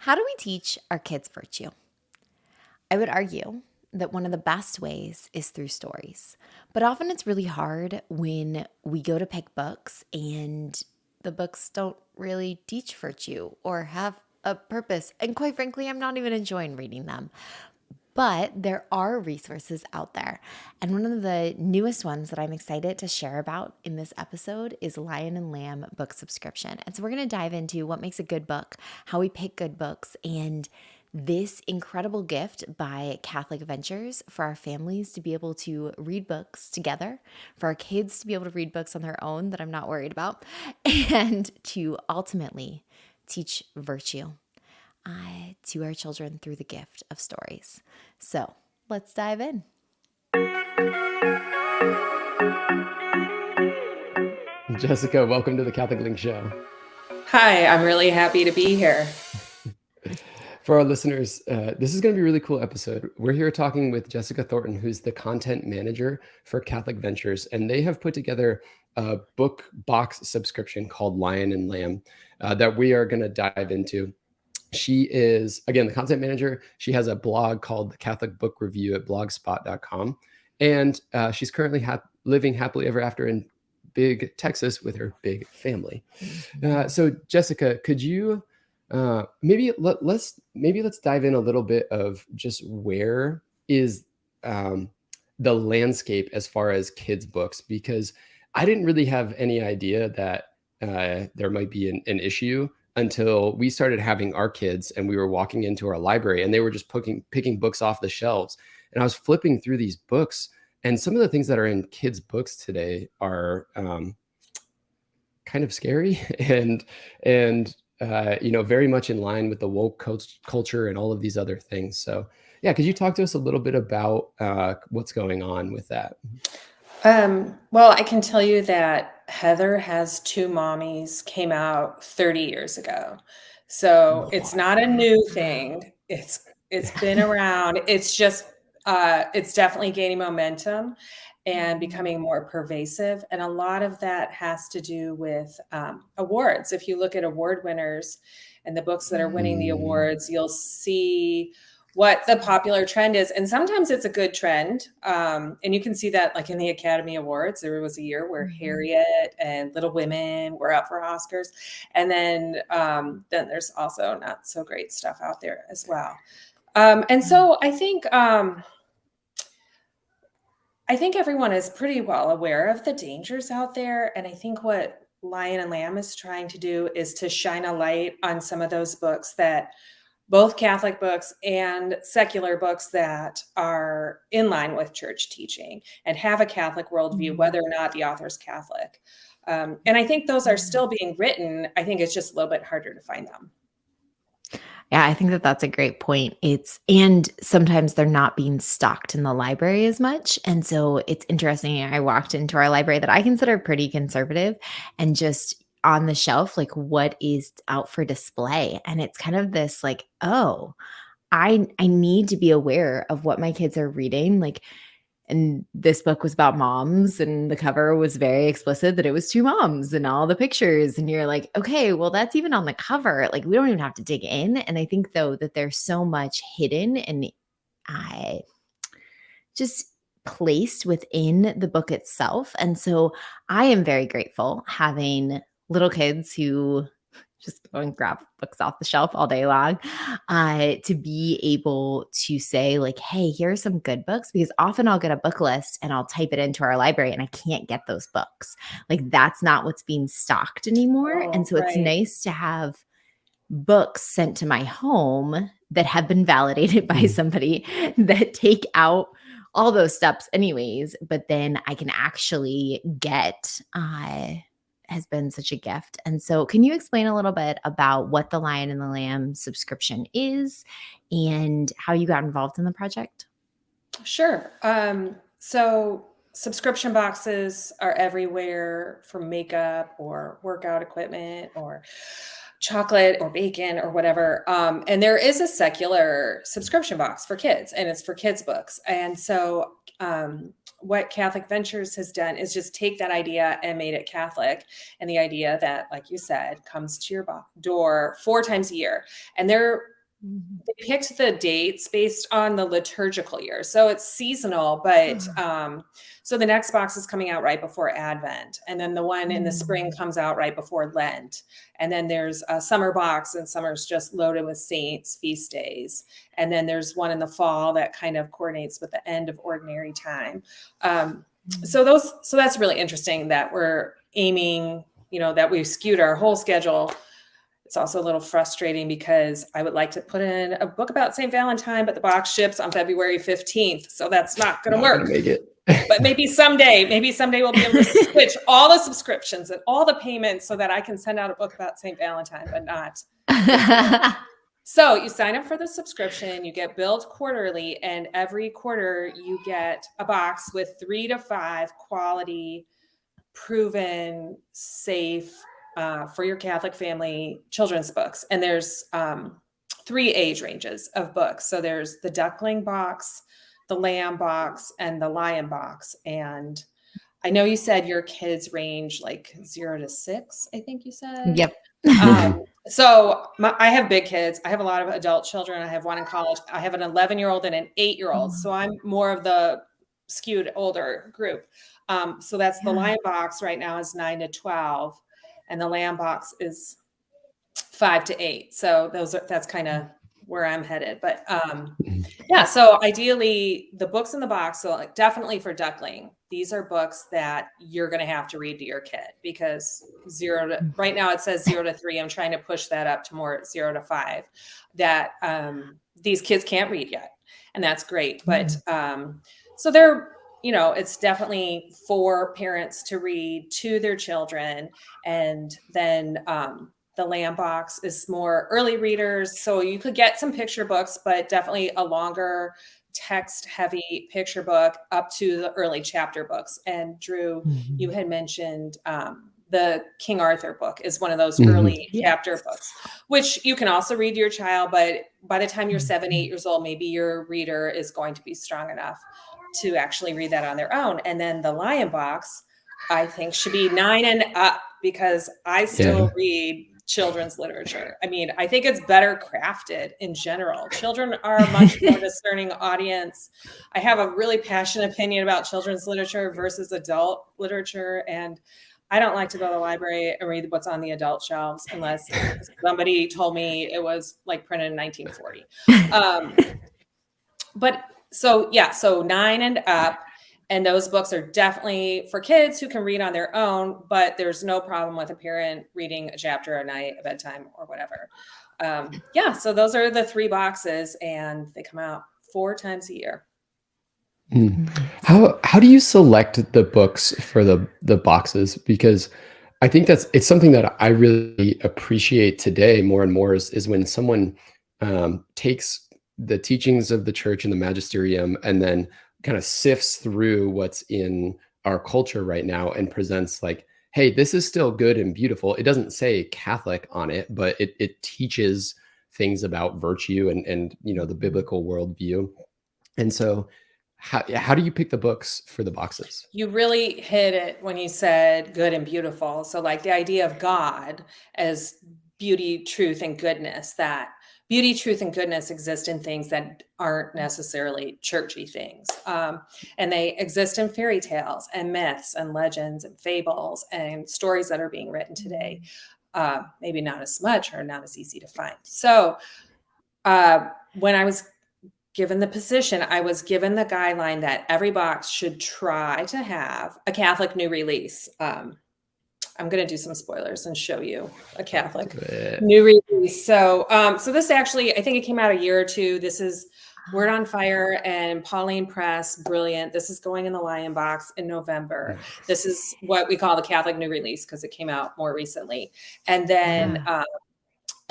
How do we teach our kids virtue? I would argue that one of the best ways is through stories. But often it's really hard when we go to pick books and the books don't really teach virtue or have a purpose. And quite frankly, I'm not even enjoying reading them. But there are resources out there. And one of the newest ones that I'm excited to share about in this episode is Lion and Lamb book subscription. And so we're going to dive into what makes a good book, how we pick good books, and this incredible gift by Catholic Ventures for our families to be able to read books together, for our kids to be able to read books on their own that I'm not worried about, and to ultimately teach virtue to our children through the gift of stories. So let's dive in. Jessica, welcome to the Catholic Link Show. Hi, I'm really happy to be here. For our listeners, this is going to be a really cool episode. We're here talking with Jessica Thorton, who's the content manager for Catholic Ventures, and they have put together a book box subscription called Lion and Lamb that we are going to dive into. She is, again, the content manager. She has a blog called the Catholic Book Review at blogspot.com. And she's currently living happily ever after in big Texas with her big family. So Jessica, could you maybe let's dive in a little bit of just where is the landscape as far as kids books, because I didn't really have any idea that there might be an issue until we started having our kids and we were walking into our library and they were just picking books off the shelves. And I was flipping through these books, and some of the things that are in kids' books today are kind of scary and very much in line with the woke culture and all of these other things. So yeah, could you talk to us a little bit about what's going on with that? Well, I can tell you that Heather Has Two Mommies came out 30 years ago. So it's not a new thing. It's been around. It's just, it's definitely gaining momentum and becoming more pervasive. And a lot of that has to do with awards. If you look at award winners and the books that are winning the awards, you'll see what the popular trend is. And sometimes it's a good trend. And you can see that like in the Academy Awards, there was a year where Harriet and Little Women were up for Oscars. And then there's also not so great stuff out there as well. And so I think everyone is pretty well aware of the dangers out there. And I think what Lion and Lamb is trying to do is to shine a light on some of those books, that both Catholic books and secular books that are in line with church teaching and have a Catholic worldview, whether or not the author's Catholic. And I think those are still being written. I think it's just a little bit harder to find them. Yeah, I think that that's a great point. And sometimes they're not being stocked in the library as much. And so it's interesting. I walked into our library that I consider pretty conservative, and just on the shelf, like what is out for display. And it's kind of this like, oh, I need to be aware of what my kids are reading. Like, and this book was about moms, and the cover was very explicit that it was two moms and all the pictures. And you're like, okay, well, that's even on the cover. Like, we don't even have to dig in. And I think, though, that there's so much hidden and just placed within the book itself. And so I am very grateful having little kids who just go and grab books off the shelf all day long, to be able to say like, hey, here are some good books, because often I'll get a book list and I'll type it into our library and I can't get those books. Like, that's not what's being stocked anymore. And so it's nice to have books sent to my home that have been validated by somebody that take out all those steps anyways, but then I can actually get has been such a gift. And so can you explain a little bit about what the Lion and the Lamb subscription is and how you got involved in the project? Sure. So subscription boxes are everywhere, for makeup or workout equipment or chocolate or bacon or whatever. And there is a secular subscription box for kids, and it's for kids' books. And so what Catholic Ventures has done is just take that idea and made it Catholic. And the idea that, like you said, comes to your door 4 times a year. And they're they picked the dates based on the liturgical year. So it's seasonal, but so the next box is coming out right before Advent. And then the one in the spring comes out right before Lent. And then there's a summer box, and summer's just loaded with saints, feast days. And then there's one in the fall that kind of coordinates with the end of ordinary time. So that's really interesting that we're aiming, that we've skewed our whole schedule. It's also a little frustrating because I would like to put in a book about St. Valentine, but the box ships on February 15th. So that's not going to work. Make it. But maybe someday we'll be able to switch all the subscriptions and all the payments so that I can send out a book about St. Valentine, but not. So you sign up for the subscription, you get billed quarterly, and every quarter you get a box with 3 to 5 quality, proven, safe, for your Catholic family children's books. And there's 3 age ranges of books. So there's the duckling box, the lamb box, and the lion box. And I know you said your kids range like 0 to 6, I think you said. Yep. So I have big kids. I have a lot of adult children. I have one in college. I have an 11-year-old and an 8-year-old. So I'm more of the skewed older group. So that's the lion box right now is 9 to 12. And the lamb box is 5 to 8. So that's kind of where I'm headed. But so ideally the books in the box, so definitely for duckling, these are books that you're going to have to read to your kid, because right now it says 0 to 3. I'm trying to push that up to more 0 to 5 that these kids can't read yet. And that's great. But so they're, it's definitely for parents to read to their children. And then the lamb box is more early readers. So you could get some picture books, but definitely a longer text heavy picture book up to the early chapter books. And Drew, you had mentioned the King Arthur book is one of those early chapter books, which you can also read to your child. But by the time you're 7, 8 years old, maybe your reader is going to be strong enough to actually read that on their own. And then the lion box, I think, should be 9 and up, because I still read children's literature. I mean, I think it's better crafted in general. Children are a much more discerning audience. I have a really passionate opinion about children's literature versus adult literature. And I don't like to go to the library and read what's on the adult shelves unless somebody told me it was like printed in 1940. So 9 and up. And those books are definitely for kids who can read on their own, but there's no problem with a parent reading a chapter a night at bedtime or whatever. So those are the 3 boxes, and they come out 4 times a year. How do you select the books for the boxes? Because I think it's something that I really appreciate today more and more is when someone takes the teachings of the church and the magisterium and then kind of sifts through what's in our culture right now and presents like, hey, this is still good and beautiful. It doesn't say Catholic on it, but it teaches things about virtue and the biblical worldview. And so how do you pick the books for the boxes? You really hit it when you said good and beautiful. So like the idea of God as beauty, truth, and goodness, that beauty, truth, and goodness exist in things that aren't necessarily churchy things. And they exist in fairy tales and myths and legends and fables and stories that are being written today. Maybe not as much or not as easy to find. So when I was given the position, I was given the guideline that every box should try to have a Catholic new release. I'm going to do some spoilers and show you a Catholic new release. So this actually, I think it came out a year or two. This is Word on Fire and Pauline Press. Brilliant. This is going in the Lion box in November. This is what we call the Catholic new release because it came out more recently. And then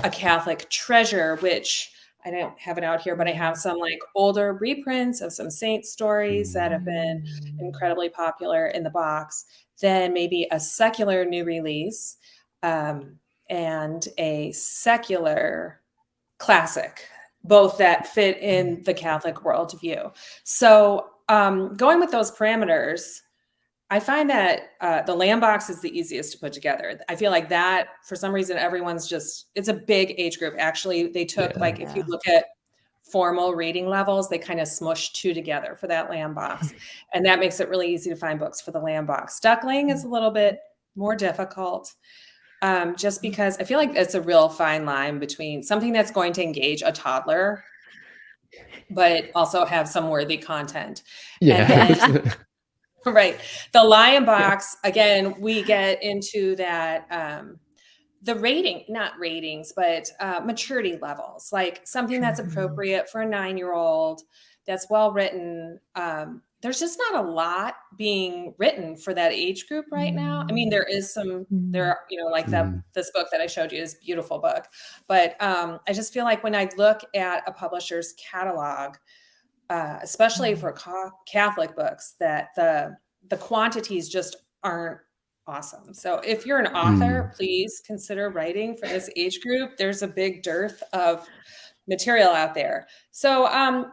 a Catholic treasure, which I don't have it out here, but I have some like older reprints of some saint stories that have been incredibly popular in the box. Then maybe a secular new release and a secular classic, both that fit in the Catholic worldview. So going with those parameters, I find that the Lamb box is the easiest to put together. I feel like that for some reason it's a big age group. Actually, they took Yeah. if you look at formal reading levels, they kind of smushed two together for that Lamb box, and that makes it really easy to find books for the Lamb box. Duckling is a little bit more difficult, just because I feel like it's a real fine line between something that's going to engage a toddler, but also have some worthy content, and then. Yeah. Right. The Lion box, again, we get into that, the not ratings, but maturity levels, like something that's appropriate for a 9-year-old, that's well written. There's just not a lot being written for that age group right now. I mean, there is like this book that I showed you is a beautiful book, but I just feel like when I look at a publisher's catalog, especially for Catholic books, that the quantities just aren't awesome. So if you're an author, please consider writing for this age group. There's a big dearth of material out there. So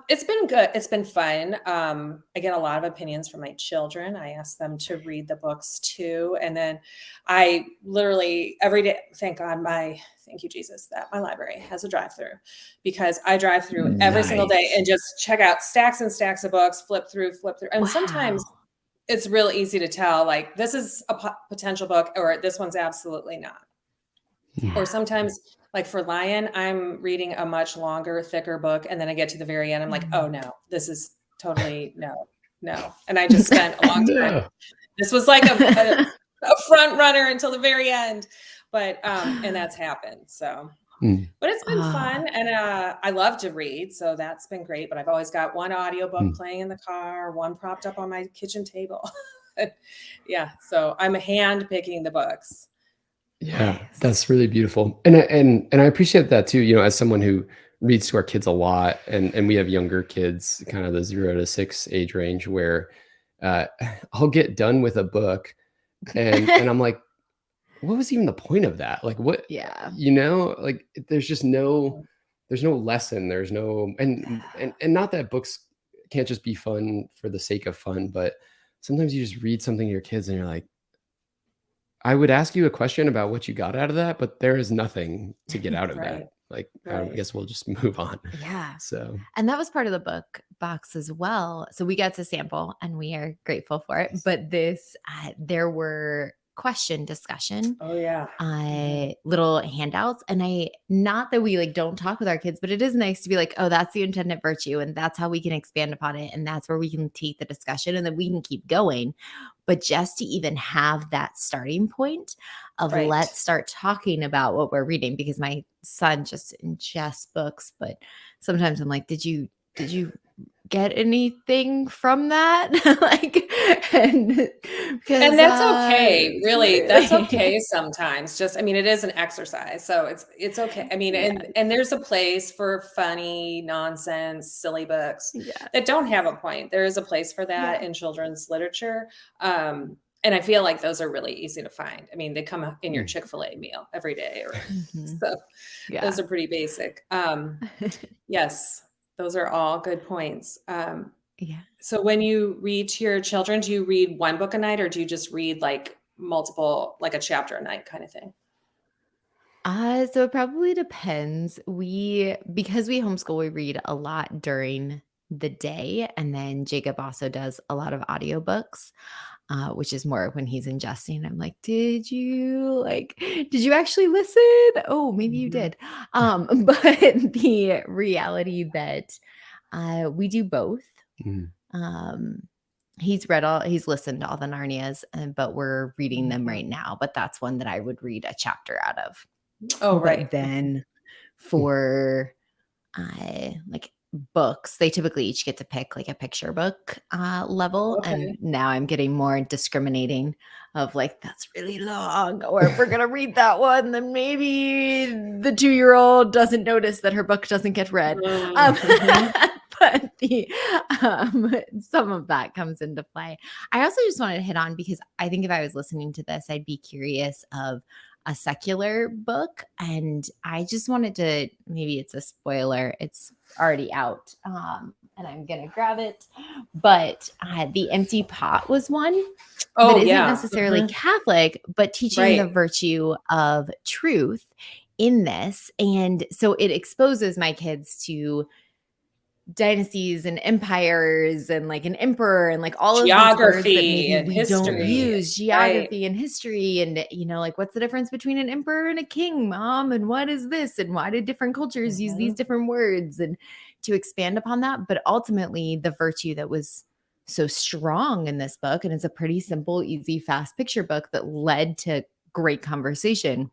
it's been good. It's been fun. I get a lot of opinions from my children. I ask them to read the books too. And then I literally every day, thank you, Jesus, that my library has a drive-through, because I drive through every single day and just check out stacks and stacks of books, flip through. And sometimes it's real easy to tell, like, this is a potential book or this one's absolutely not. Or sometimes, like for Lion, I'm reading a much longer, thicker book, and then I get to the very end, I'm like, oh no, this is totally no. And I just spent a long time. This was like a front runner until the very end, but and that's happened. So, but it's been fun, and I love to read, so that's been great. But I've always got one audiobook playing in the car, one propped up on my kitchen table. Yeah, so I'm hand picking the books. Yeah, that's really beautiful. And I appreciate that too, as someone who reads to our kids a lot, and we have younger kids, kind of the 0 to 6 age range, where I'll get done with a book and I'm like, what was even the point of that? Like, what, like there's no lesson. There's no, and not that books can't just be fun for the sake of fun, but sometimes you just read something to your kids and you're like, I would ask you a question about what you got out of that, but there is nothing to get out of that. Like, I guess we'll just move on. Yeah. So, and that was part of the book box as well. So we got to sample and we are grateful for it. But there were discussion. Oh yeah. Little handouts. And not that we don't talk with our kids, but it is nice to be like, oh, that's the intended virtue. And that's how we can expand upon it. And that's where we can take the discussion and then we can keep going. But just to even have that starting point of let's start talking about what we're reading, because my son just ingests books, but sometimes I'm like, did you get anything from that? And that's okay. Really, that's okay sometimes. Just, I mean, it is an exercise, so it's okay. I mean, and there's a place for funny, nonsense, silly books that don't have a point. There is a place for that in children's literature. And I feel like those are really easy to find. I mean, they come up in your Chick-fil-A meal every day, so those are pretty basic. Yes. Those are all good points. So when you read to your children, do you read one book a night, or do you just read multiple, like a chapter a night kind of thing? So it probably depends. Because we homeschool, we read a lot during the day, and then Jacob also does a lot of audiobooks. Which is more when he's ingesting. I'm like, did you actually listen? Oh, maybe you did. But the reality that we do both. He's listened to all the Narnias, but we're reading them right now. But that's one that I would read a chapter out of. Oh, right. But then for books, they typically each get to pick a picture book level. Okay. And now I'm getting more discriminating of that's really long, or if we're going to read that one, then maybe the 2-year-old doesn't notice that her book doesn't get read. But some of that comes into play. I also just wanted to hit on, because I think if I was listening to this, I'd be curious of a secular book. And I just wanted to, maybe it's a spoiler, it's already out, and I'm going to grab it. But The Empty Pot was one that Oh, isn't yeah. necessarily Catholic, but teaching the Right. virtue of truth in this. And so it exposes my kids to dynasties and empires and like an emperor and like all of these words that Geography maybe and we don't history. use, Right. geography and history. And, like, what's the difference between an emperor and a king, mom? And what is this? And why did different cultures use these different words? And to expand upon that. But ultimately, the virtue that was so strong in this book, and it's a pretty simple, easy, fast picture book that led to great conversation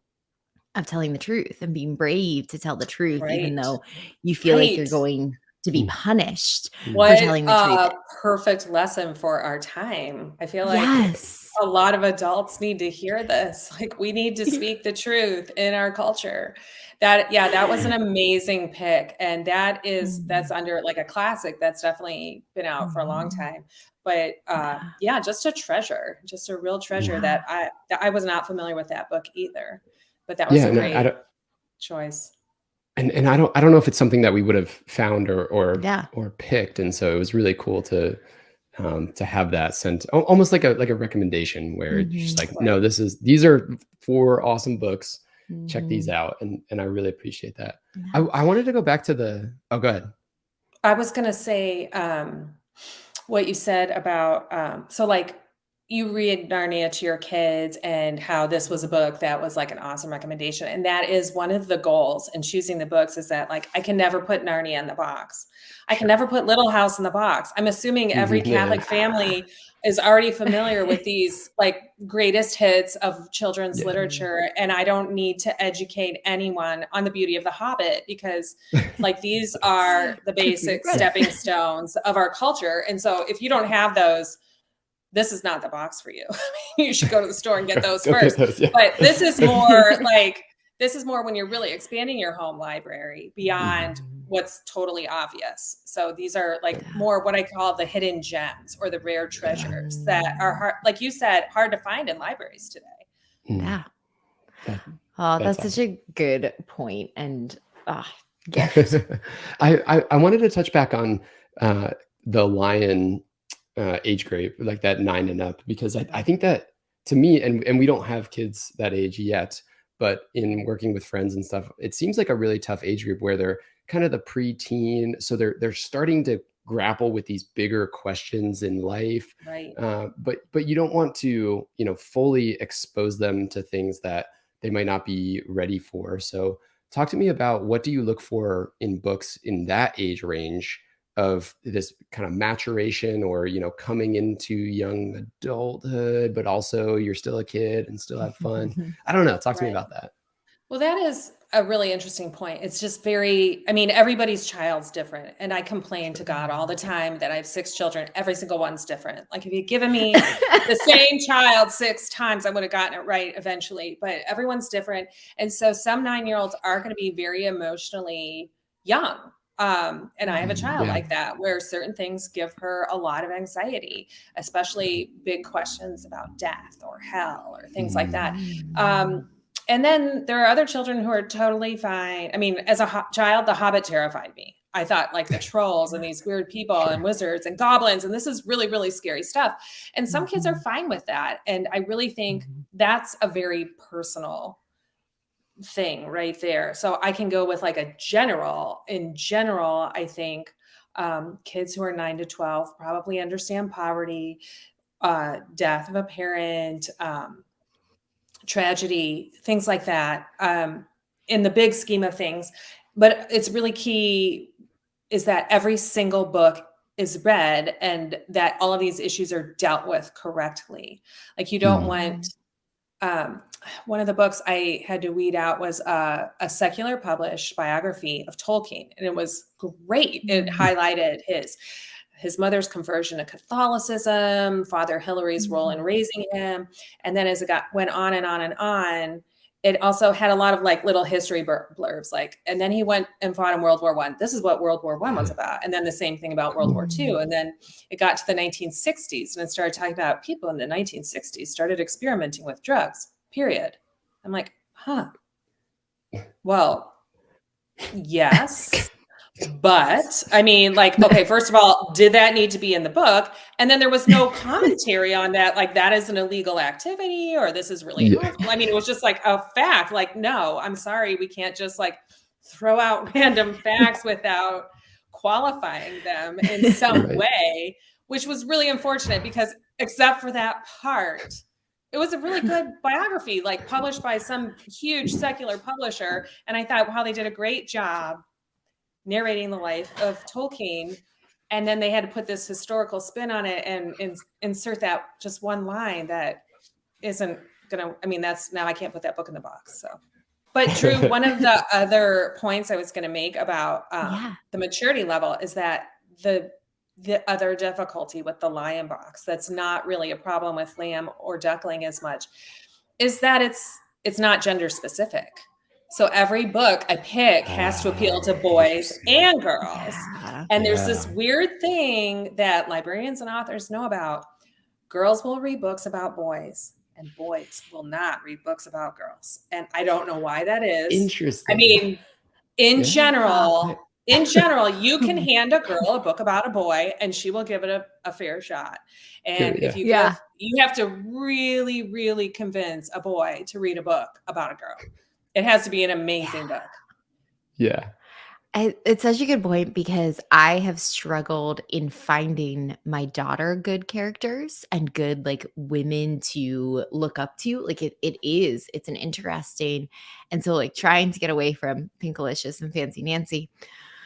of telling the truth and being brave to tell the truth, even Right. though you feel like you're Right. going to be punished for What telling the a truth. perfect lesson for our time. I feel like Yes. a lot of adults need to hear this. Like, we need to speak the truth in our culture. That was an amazing pick. And that's under like a classic that's definitely been out for a long time. But just a treasure, just a real treasure that I was not familiar with that book either. But that was a great choice. And I don't know if it's something that we would have found or Yeah. picked, and so it was really cool to have that sent, almost like a recommendation where it's just like, no, these are 4 awesome books. Check these out, and I really appreciate that. I wanted to go back to go ahead. I was gonna say what you said about so like you read Narnia to your kids and how this was a book that was like an awesome recommendation. And that is one of the goals in choosing the books, is that like I can never put Narnia in the box. I can never put Little House in the box. I'm assuming every Catholic family is already familiar with these like greatest hits of children's literature. And I don't need to educate anyone on the beauty of The Hobbit, because like these are the basic stepping stones of our culture. And so if you don't have those, this is not the box for you. You should go to the store and get those first. But this is more when you're really expanding your home library beyond what's totally obvious. So these are like more what I call the hidden gems or the rare treasures that are hard, like you said, hard to find in libraries today. Yeah. That's such a good point. And gift. I wanted to touch back on the Lion age group, like that 9 and up, because I think that, to me, and we don't have kids that age yet, but in working with friends and stuff, it seems like a really tough age group where they're kind of the preteen, so they're starting to grapple with these bigger questions in life, right? But you don't want to fully expose them to things that they might not be ready for. So talk to me about, what do you look for in books in that age range of this kind of maturation, or coming into young adulthood, but also you're still a kid and still have fun? I don't know. Talk to me about that. Well, that is a really interesting point. It's just everybody's child's different. And I complain to God all the time that I have 6 children. Every single one's different. Like, if you'd given me the same child 6 times, I would have gotten it right eventually. But everyone's different. And so some 9-year-olds are going to be very emotionally young. And I have a child like that, where certain things give her a lot of anxiety, especially big questions about death or hell or things like that. And then there are other children who are totally fine. I mean, as a child, The Hobbit terrified me. I thought like the trolls and these weird people and wizards and goblins, and this is really, really scary stuff. And some kids are fine with that. And I really think that's a very personal thing right there. So I can go with like in general, I think kids who are 9 to 12 probably understand poverty, death of a parent, tragedy, things like that, in the big scheme of things. But it's really key is that every single book is read and that all of these issues are dealt with correctly. Like, you don't want, one of the books I had to weed out was a secular published biography of Tolkien. And it was great. It highlighted his mother's conversion to Catholicism, Father Hilary's role in raising him. And then as it went on and on and on, it also had a lot of like little history blurbs, like, and then he went and fought in World War I. This is what World War I was about. And then the same thing about World War II. And then it got to the 1960s and it started talking about people in the 1960s started experimenting with drugs, period. I'm like, huh, well, yes. But I mean, like, okay, first of all, did that need to be in the book? And then there was no commentary on that, like that is an illegal activity or this is really Yeah. harmful. I mean, it was just like a fact, like, no, I'm sorry, we can't just like throw out random facts without qualifying them in some Right. way, which was really unfortunate because except for that part, it was a really good biography, like published by some huge secular publisher. And I thought, wow, they did a great job narrating the life of Tolkien. And then they had to put this historical spin on it and insert that just one line that isn't gonna, I mean, that's now I can't put that book in the box. So, but Drew, one of the other points I was gonna make about the maturity level is that the other difficulty with the lion box that's not really a problem with lamb or duckling as much is that it's not gender specific. So every book I pick has to appeal to boys and girls. Yeah. And there's this weird thing that librarians and authors know about. Girls will read books about boys and boys will not read books about girls. And I don't know why that is. Interesting. I mean, in general, you can hand a girl a book about a boy and she will give it a fair shot. And if you you have to really, really convince a boy to read a book about a girl. It has to be an amazing book. Yeah. It's such a good point because I have struggled in finding my daughter good characters and good like women to look up to. Like it's an interesting, and so like trying to get away from Pinkalicious and Fancy Nancy.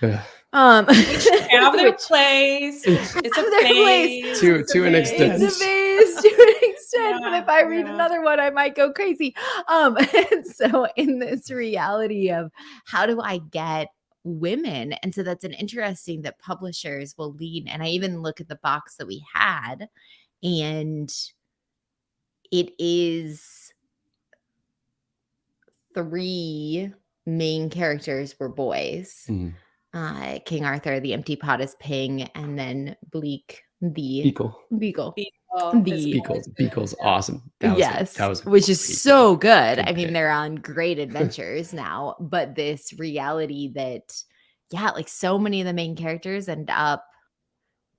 Which have their place. It's a phase. To an extent. It's a phase to an extent. But if I read another one, I might go crazy. And so in this reality of how do I get women, and so that's an interesting that publishers will lean, and I even look at the box that we had, and it is 3 main characters were boys. King Arthur, the empty pot is Ping, and then Bleak the Beagle. Beagle's awesome. That was which is so good. I mean, they're on great adventures now, but this reality that, like so many of the main characters end up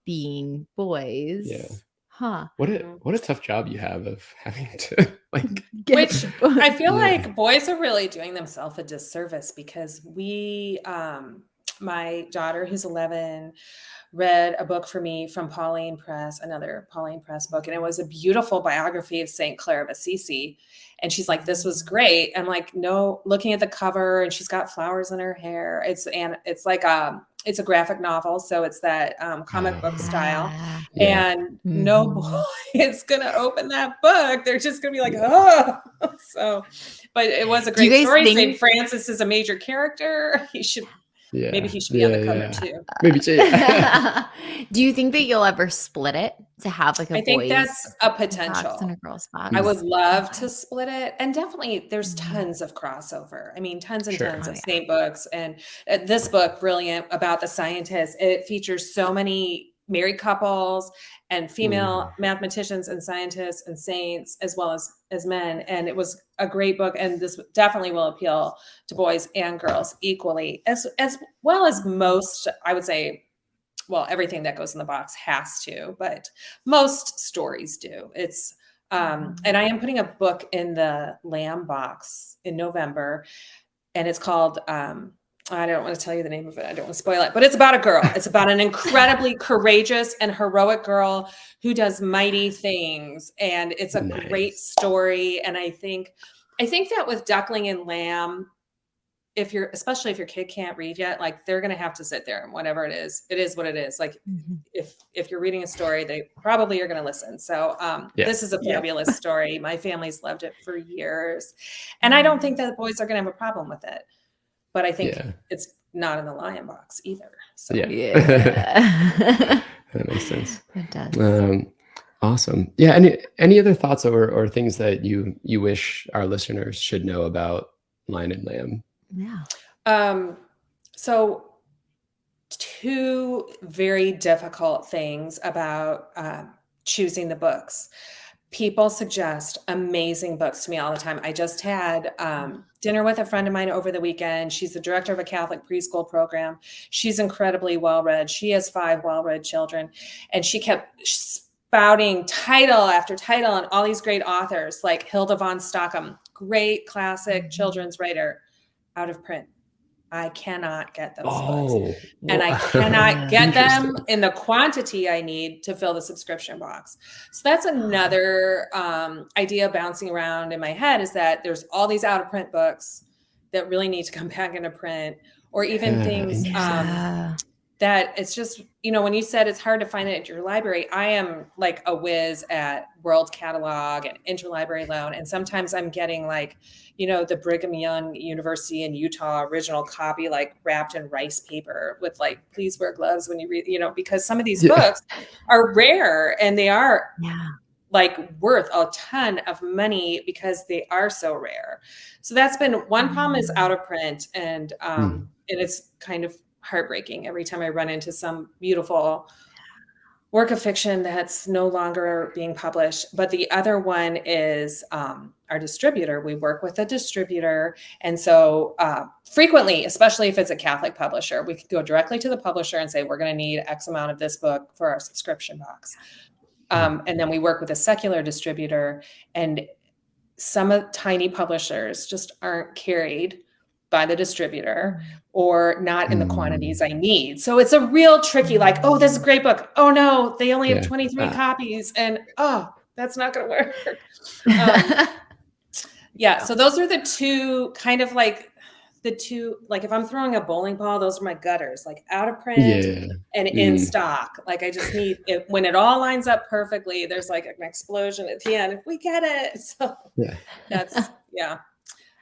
being boys. Yeah. Huh. What a tough job you have of having to like. Which I feel like boys are really doing themselves a disservice because my daughter who's 11 read a book for me from Pauline Press, another Pauline Press book. And it was a beautiful biography of St. Clare of Assisi. And she's like, this was great. I'm like, no, looking at the cover and she's got flowers in her hair. It's like it's a graphic novel. So it's that comic book style. And no boy is going to open that book. They're just going to be like, oh. So, but it was a great story. St. Francis is a major character. Maybe he should be on the cover too. Maybe too. Do you think that you'll ever split it to have like a boys? I think that's a potential. And a girls box? I would love to split it. And definitely there's tons of crossover. I mean, tons and tons of Snape books. And this book, brilliant, about the scientists. It features so many married couples and female mathematicians and scientists and saints as well as men. And it was a great book. And this definitely will appeal to boys and girls equally, as well as most, I would say, well, everything that goes in the box has to, but most stories do. It's and I am putting a book in the Lamb box in November, and it's called I don't want to tell you the name of it. I don't want to spoil it, but it's about a girl. It's about an incredibly courageous and heroic girl who does mighty things. And it's a great story. And I think that with Duckling and Lamb, especially if your kid can't read yet, like they're going to have to sit there and whatever it is what it is. Like if you're reading a story, they probably are going to listen. So this is a fabulous story. My family's loved it for years. And I don't think that the boys are going to have a problem with it. But I think it's not in the Lion box either. So. That makes sense. It does. Awesome. Yeah. Any other thoughts or things that you wish our listeners should know about Lion and Lamb? Yeah. So 2 very difficult things about choosing the books. people suggest amazing books to me all the time. I just had dinner with a friend of mine over the weekend. She's the director of a Catholic preschool program. She's incredibly well-read. She has 5 well-read children, and she kept spouting title after title on all these great authors like Hilda von Stockham, great classic children's writer, out of print. I cannot get those books, and I cannot get them in the quantity I need to fill the subscription box. So that's another idea bouncing around in my head, is that there's all these out of print books that really need to come back into print, or even things that it's just, when you said it's hard to find it at your library, I am like a whiz at World Catalog and Interlibrary Loan. And sometimes I'm getting like, the Brigham Young University in Utah original copy, like wrapped in rice paper with like, please wear gloves when you read, because some of these books are rare, and they are like worth a ton of money because they are so rare. So that's been one problem, is out of print. And it's kind of heartbreaking every time I run into some beautiful work of fiction that's no longer being published. But the other one is our distributor. We work with a distributor. And so frequently, especially if it's a Catholic publisher, we could go directly to the publisher and say, we're going to need X amount of this book for our subscription box. And then we work with a secular distributor, and some of tiny publishers just aren't carried by the distributor, or not in the quantities I need. So it's a real tricky, like, oh, this is a great book. Oh no, they only have 23 copies, and that's not going to work. So those are the two kind of like if I'm throwing a bowling ball, those are my gutters, like out of print and in stock. Like I just need it when it all lines up perfectly. There's like an explosion at the end. We get it. So that's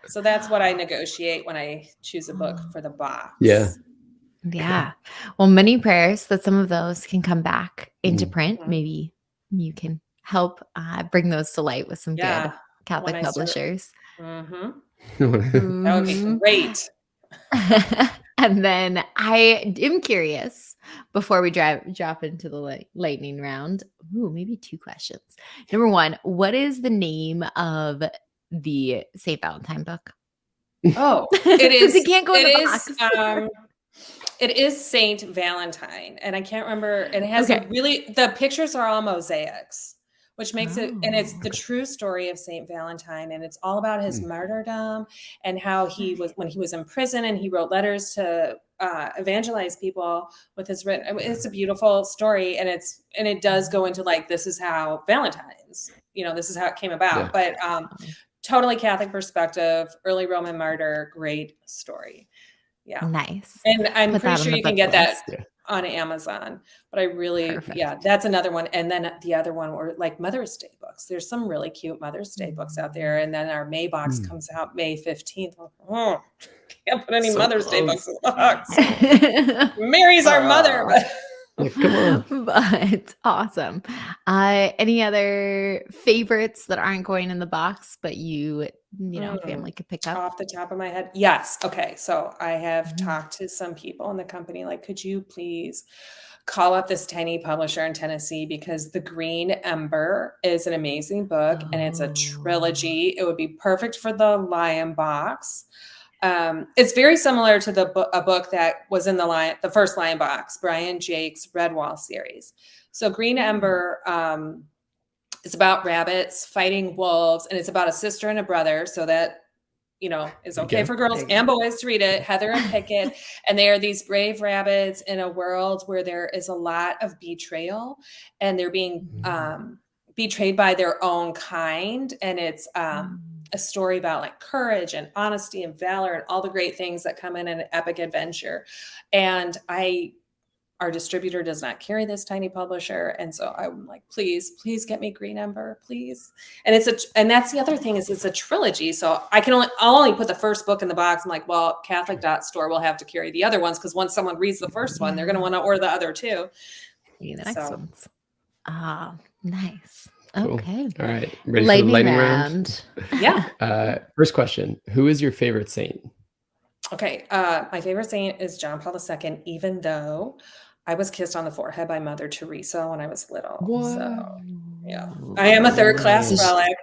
So that's what I negotiate when I choose a book for the box. Yeah. Well, many prayers that some of those can come back into print. Maybe you can help bring those to light with some good Catholic publishers. That would be great. And then I am curious, before we drop into the lightning round, maybe 2 questions. Number 1, what is the name of the St. Valentine book? Oh, it is. It can't go in the box. It is Saint Valentine, and I can't remember. And it has the pictures are all mosaics, which makes it, and it's the true story of Saint Valentine, and it's all about his martyrdom and how he was when he was in prison, and he wrote letters to evangelize people with his written. It's a beautiful story, and it does go into like, this is how Valentine's, this is how it came about, but totally Catholic perspective, early Roman martyr, great story. Yeah. Nice. And I'm pretty sure you can get that on Amazon, but I really, that's another one. And then the other one were like Mother's Day books. There's some really cute Mother's Day books out there. And then our May box comes out May 15th. Can't put any Mother's Day books in the box. Mary's our mother. But awesome. Any other favorites that aren't going in the box, but family could pick up? Off the top of my head? Yes. Okay. So I have talked to some people in the company, like, could you please call up this tiny publisher in Tennessee, because The Green Ember is an amazing book, and it's a trilogy. It would be perfect for the Lion box. It's very similar to a book that was in the first Lion box, Brian Jake's Redwall series. So Green Ember is about rabbits fighting wolves, and it's about a sister and a brother. So that, is okay for girls and boys to read it, Heather and Pickett. And they are these brave rabbits in a world where there is a lot of betrayal, and they're being betrayed by their own kind. And it's a story about like courage and honesty and valor and all the great things that come in an epic adventure. And our distributor does not carry this tiny publisher. And so I'm like, please get me Green Ember, please. And and that's the other thing, is it's a trilogy. So I'll only put the first book in the box. I'm like, well, Catholic.store will have to carry the other ones, because once someone reads the first one, they're going to want to order the other two. The next ones. Nice. Cool. Okay. All right. Ready for the lightning round? Yeah. First question. Who is your favorite saint? Okay. My favorite saint is John Paul II, even though I was kissed on the forehead by Mother Teresa when I was little. What? So Yeah. I am a third class Nice. relic,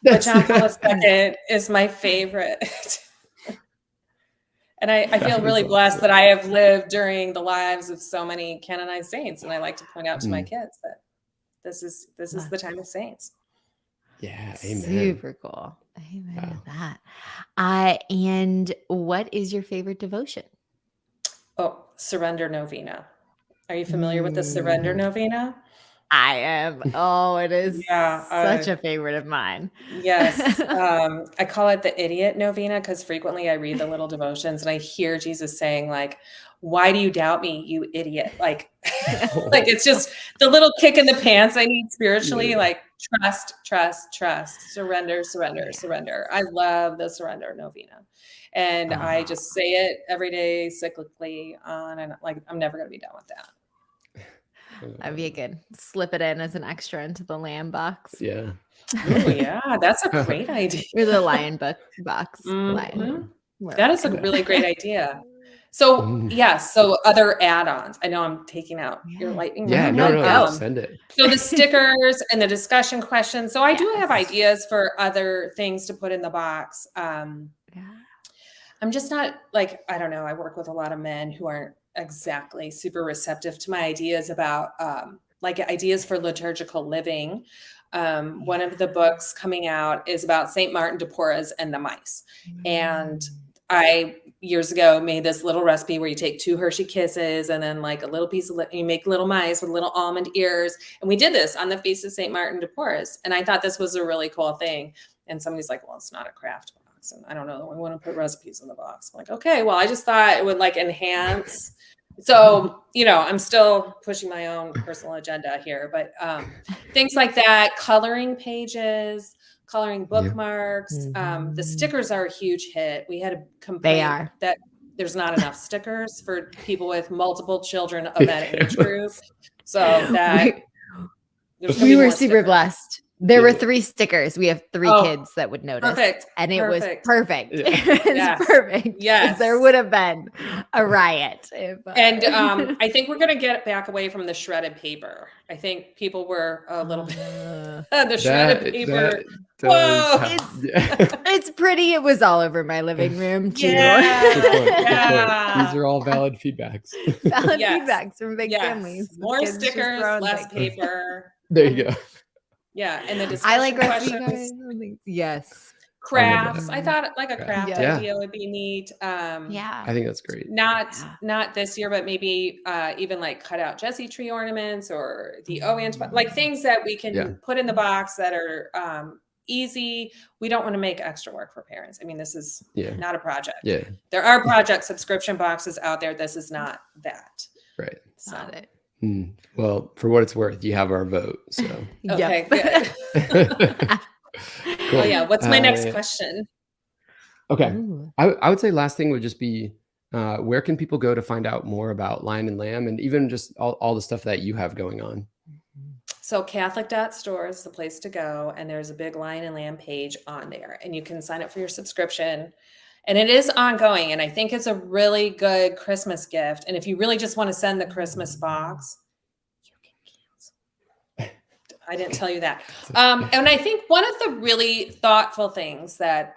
but John Paul II is my favorite. And I feel That is really blessed awesome. that I have lived during the lives of so many canonized saints. And I like to point out to my kids that this is the time of saints. Yeah, amen. Super cool. Amen Wow. to that. And what is your favorite devotion? Oh, Surrender Novena. Are you familiar with the Surrender Novena? I am. Oh, it is Yeah, such a favorite of mine. Yes. I call it the idiot novena because frequently I read the little devotions and I hear Jesus saying, like, why do you doubt me, you idiot? Like, like it's just the little kick in the pants I need spiritually, like trust, trust, trust, surrender, surrender, surrender. I love the Surrender Novena. And I just say it every day cyclically on, and like I'm never gonna be done with that. That'd be a good slip it in as an extra into the lamb box. Yeah. Oh yeah, that's a great idea. Or the lion book box. Mhm. Lion. That is a really great idea. So yes, so other add-ons. I know I'm taking out your lightning round. No, send it. So the stickers and the discussion questions. So I do have ideas for other things to put in the box. I'm just not like, I don't know. I work with a lot of men who aren't exactly super receptive to my ideas about like ideas for liturgical living. One of the books coming out is about St. Martin de Porres and the mice. And I years ago made this little recipe where you take 2 Hershey Kisses and then like a little piece of, you make little mice with little almond ears. And we did this on the Feast of St. Martin de Porres. And I thought this was a really cool thing. And somebody's like, well, it's not a craft box. And I don't know, we want to put recipes in the box. I'm like, okay, well, I just thought it would like enhance. So, you know, I'm still pushing my own personal agenda here, but things like that, coloring pages, coloring bookmarks. The stickers are a huge hit. We had a complaint that there's not enough stickers for people with multiple children of that age group. So that we were super blessed. There were 3 stickers. We have 3 kids that would notice. Perfect. And it was perfect. Yeah. It's perfect. Yes. There would have been a riot. And I think we're going to get back away from the shredded paper. I think people were a little bit the shredded paper. Whoa. It's pretty. It was all over my living room too. Good point. These are all valid feedbacks. Valid feedbacks from big families. More stickers, less paper. There you go. Yeah, and the discussion I like questions. Yes. Crafts. I thought like a craft idea would be neat. I think that's great. Not this year, but maybe even like cut out Jessie tree ornaments or the like things that we can put in the box that are easy. We don't want to make extra work for parents. I mean, this is not a project. Yeah. There are project subscription boxes out there. This is not that. Right. Got it. Well, for what it's worth, you have our vote. So okay, good. Cool. Oh yeah. What's my next question? Okay. I would say last thing would just be where can people go to find out more about Lion and Lamb and even just all the stuff that you have going on? So Catholic.store is the place to go. And there's a big Lion and Lamb page on there. And you can sign up for your subscription. And it is ongoing. And I think it's a really good Christmas gift. And if you really just want to send the Christmas box, you can cancel. I didn't tell you that. And I think one of the really thoughtful things that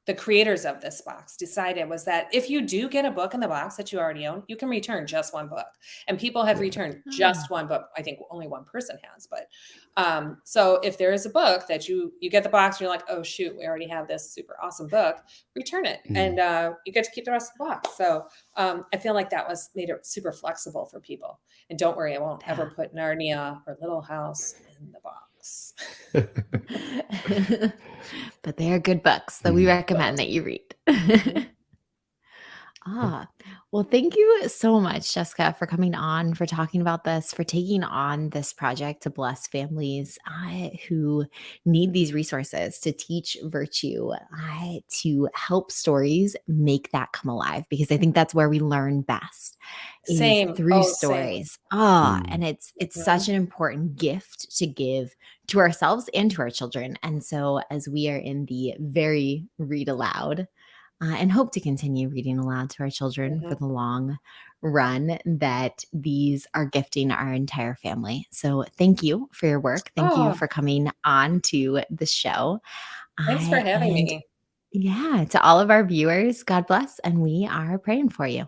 the creators of this box decided was that if you do get a book in the box that you already own, you can return just one book. And people have returned just one book. I think only one person has. But so if there is a book that you get the box and you're like, oh, shoot, we already have this super awesome book, return it. And you get to keep the rest of the box. So I feel like that made it super flexible for people. And don't worry, I won't ever put Narnia or Little House in the box. But they are good books that we recommend that you read. Well, thank you so much, Jessica, for coming on, for talking about this, for taking on this project to bless families who need these resources to teach virtue, to help stories make that come alive, because I think that's where we learn best. Through stories. And it's such an important gift to give to ourselves and to our children. And so as we are in the very read aloud and hope to continue reading aloud to our children for the long run that these are gifting our entire family. So thank you for your work. Thank you Oh, for coming on to the show. thanks for having And me. yeah, to all of our viewers, God bless, and we are praying for you.